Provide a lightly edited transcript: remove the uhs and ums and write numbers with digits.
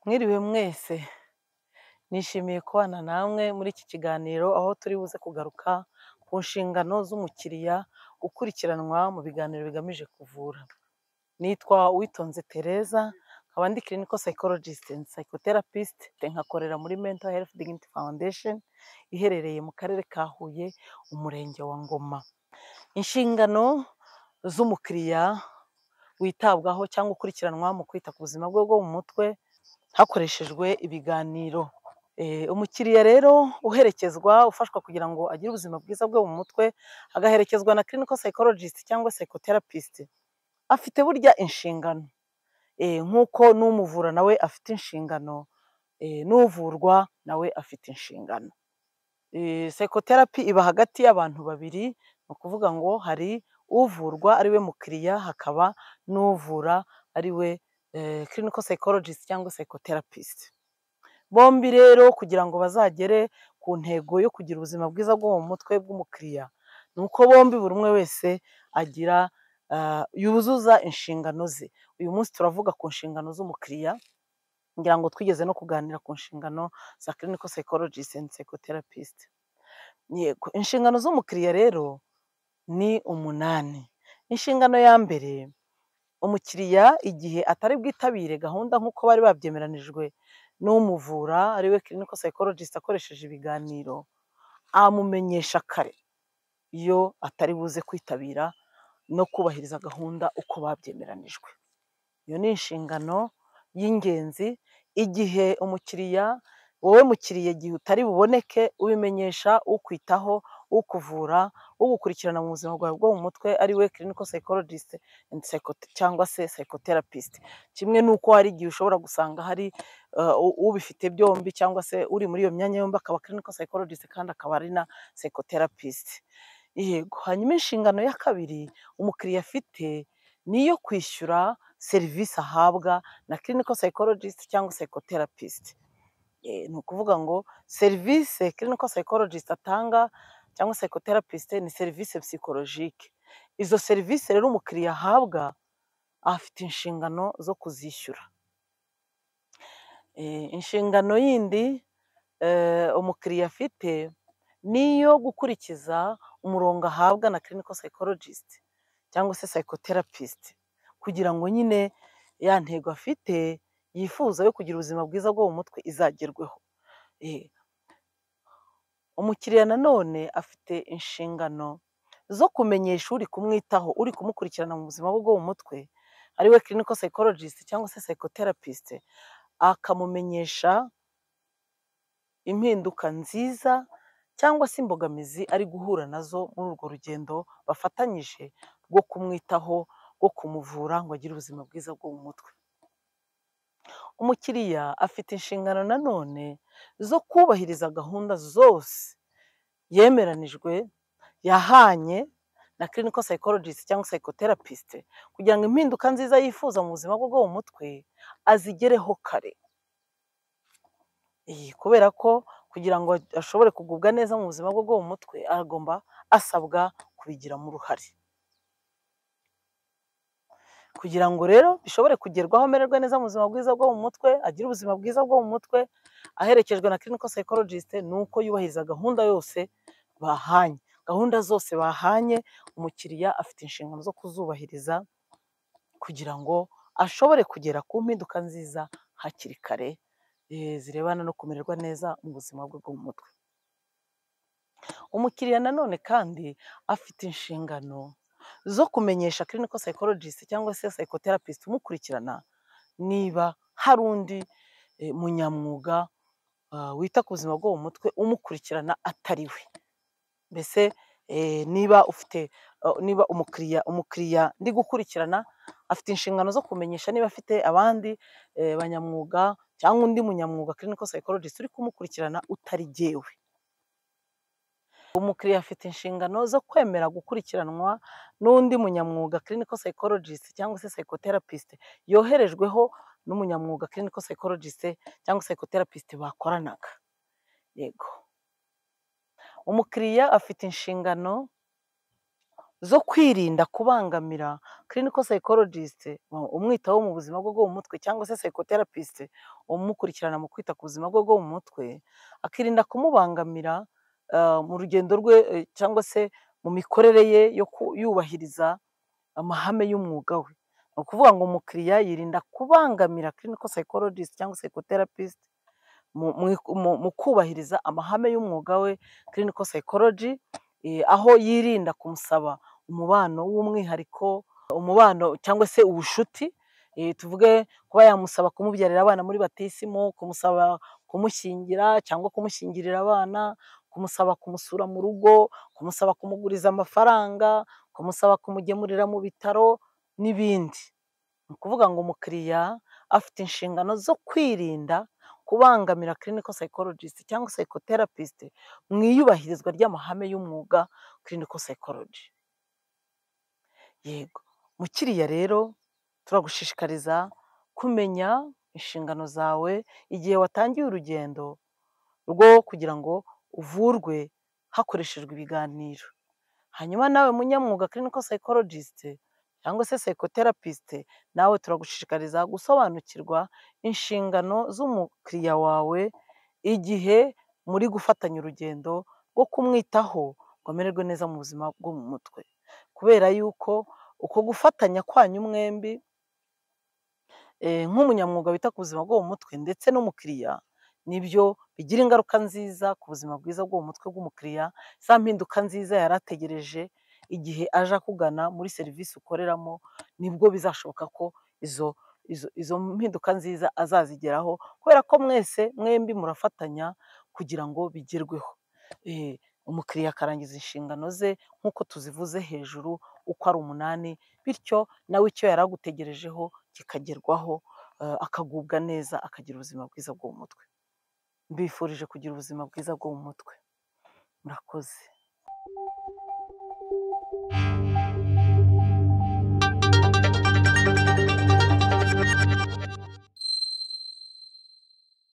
Mwiriwe mwese, nishimiye kubana namwe muri iki kiganiro aho turi buze kugaruka ku nshingano z'umukiriya ukurikiranwa mu biganiro bigamije kuvura. Nitwa Uwitonze Tereza, nkaba ndi clinical psychologist and psychotherapist, nkakorera muri Mental Health Dignity Foundation iherereye mu karere ka Huye, umurenge wa Ngoma. Inshingano z'umukiriya witabwaho cyangwa ukurikiranwa mu kwita ku buzima bwe bwo mu mutwe hakoreshejwe ibiganiro. Umukiriya rero uherekezwa, ufashwa kugira ngo agire ubuzima bwiza bwo mu mutwe, agaherekezwa na clinical psychologist cyangwa psychotherapist, afite burya inshingano. Nk'uko n'umuvura nawe afite inshingano, n'uvurwa nawe afite inshingano. Psychotherapy iba hagati y'abantu babiri, ni ukuvuga ngo hari uvurwa ari we mukiriya, hakaba n'uvura ari we clinical psychologist cyangwa psychotherapist. Bombi rero kugira ngo bazagere ku ntego yo kugira ubuzima bwiza bwo mu mutwe bw'umukiriya, ni uko bombi buri umwe wese agira yuzuza inshingano ze. Uyu munsi turavuga ku nshingano z'umukiriya, ngira ngo twigeze no kuganira ku nshingano za clinical psychologist and psychotherapist. Yego, inshingano z'umukiriya rero ni 8. Inshingano ya mbere, umukiriya igihe atari bwitabire gahunda nk'uko bari babyemeranijwe n'umuvura ari we clinical psychologist akoresheje ibiganiro, amumenyesha kare iyo atari buze kwitabira no kubahiriza gahunda uko babyemeranijwe. Iyo ni inshingano y'ingenzi. Igihe umukiriya, wowe mukiriya, igihe utari buboneke, ubimenyesha ukwitaho, ukuvura, ugukurikirana mu buzima bwawe bwo mu mutwe ari we clinical psychologist and cyangwa se psychotherapist. Kimwe n'uko hari igihe ushobora gusanga hari ubifite byombi cyangwa se uri muri iyo myanya yombi, akaba clinical psychologist kandi akaba ari na psychotherapist. Yego, hanyuma inshingano ya kabiri umukiriya afite ni iyo kwishyura serivisi ahabwa na clinical psychologist cyangwa psychotherapist. Ni ukuvuga ngo serivisi clinical psychologist atanga cyangwa psychotherapist ni serivisi psychologique. Izo serivisi rero umukiriya ahabwa afite inshingano zo kuzishyura. Inshingano yindi umukiriya afite niyo gukurikiza umurongo ahabwa na clinical psychologist cyangwa se psychotherapist, kugira ngo nyine ya ntego afite yifuza yo kugira ubuzima bwiza bwo mu mutwe izagerweho. Umukiriya nanone afite inshingano zo kumenyesha uri kumwitaho, uri kumukurikirana mu buzima bwe bwo mu mutwe ari we clinical psychologist cyangwa se psychotherapist, akamumenyesha impinduka nziza cyangwa se imbogamizi ari guhura nazo muri urwo rugendo bafatanyije rwo kumwitaho, rwo kumuvura ngo agire ubuzima bwiza bwo mu mutwe. Umukiriya afite inshingano nanone zo kubahiriza gahunda zose yemeranijwe, yahanye na clinical psychologist cyangwa psychotherapist, kugira ngo impinduka nziza yifuza mu buzima bwe bwo mu mutwe azigereho kare. Kubera ko kugira ngo ashobore kugubwa neza mu buzima bwe bwo mu mutwe, asabwa kubigiramo uruhare. Kugira ngo rero bishobore kugerwaho amererwe neza mu buzima bwiza bwo mu mutwe, agire ubuzima bwiza bwo mu mutwe aherekejwe na clinical psychologist, ni uko yubahiriza gahunda yose bahanye. Gahunda zose bahanye umukiriya afite inshingano zo kuzubahiriza kugira ngo ashobore kugera ku mpinduka nziza hakiri kare, zirebana no kumererwa neza mu buzima bwe bwo mu mutwe. Umukiriya nanone kandi afite inshingano zo kumenyesha clinical psychologist cyangwa se psychotherapist umukurikirana niba hari undi munyamwuga wita ku buzima bwo mu mutwe umukurikirana atari we. Mbese niba umukiriya ndi gukurikirana afite inshingano zo kumenyesha niba afite abandi banyamwuga cyangwa undi munyamwuga clinical psychologist uri kumukurikirana utari jyewe. Umukiriya afite inshingano zo kwemera gukurikiranwa n'undi munyamwuga clinical psychologist cyangwa se psychotherapist yoherejweho n'umunyamwuga clinical psychologist cyangwa psychotherapist bakoranaga. Yego, umukiriya afite inshingano zo kwirinda kubangamira clinical psychologist umwitaho mu buzima bwe bwo mu mutwe cyangwa se psychotherapist umukurikirana mu kwita ku buzima bwe bwo mu mutwe, akirinda kumubangamira mu rugendo rwe cyangwa se mu mikorere ye yo yubahiriza amahame y'umwuga we. Ni ukuvuga ngo umukiriya yirinda kubangamira clinical psychologist cyangwa psychotherapist mu kubahiriza amahame y'umwuga we clinical psychology, aho yirinda kumusaba umubano w'umwihariko, umubano cyangwa se ubushuti, tuvuge kuba yamusaba kumubyarira abana muri batisimu, kumusaba kumushyingira cyangwa kumushyingirira abana, kumusaba kumusura mu rugo, kumusaba kumuguriza amafaranga, kumusaba kumugemurira mu bitaro n'ibindi. Ni ukuvuga ngo umukiriya afite inshingano zo kwirinda kubangamira clinical psychologist cyangwa psychotherapist mu iyubahirizwa ry'amahame y'umwuga clinical psychology. Yego, mukiriya rero turagushishikariza kumenya inshingano zawe igihe watangiye urugendo rwo kugira ngo uvurwe hakoreshejwe ibiganiro. Hanyuma nawe munyamwuga clinical psychologist cyangwa se psychotherapist, nawe turagushishikariza gusobanukirwa inshingano z'umukiriya wawe igihe muri gufatanya urugendo rwo kumwitaho ngo amererwe neza mu buzima bwo mu mutwe, kubera yuko uko gufatanya kwanyu mwembi nk'umunyamwuga wita ku buzima bwo mu mutwe ndetse n'umukiriya nibyo bigira ingaruka nziza ku buzima bwiza bwo mu mutwe bw'umukiriya, za mpinduka nziza yari ategereje igihe aje akugana muri serivisi ukoreramo, nibwo bizashoboka ko izo mpinduka nziza azazigeraho, kubera ko mwese mwembi murafatanya kugira ngo bigerweho. Umukiriya akarangiza inshingano ze nk'uko tuzivuze hejuru uko ari 8, bityo nawe icyo yari agutegerejeho kikagerwaho, akagubwa neza, akagira ubuzima bwiza bwo mu mutwe. Mbifurije kugira ubuzima bwiza bwo mu mutwe. Murakoze.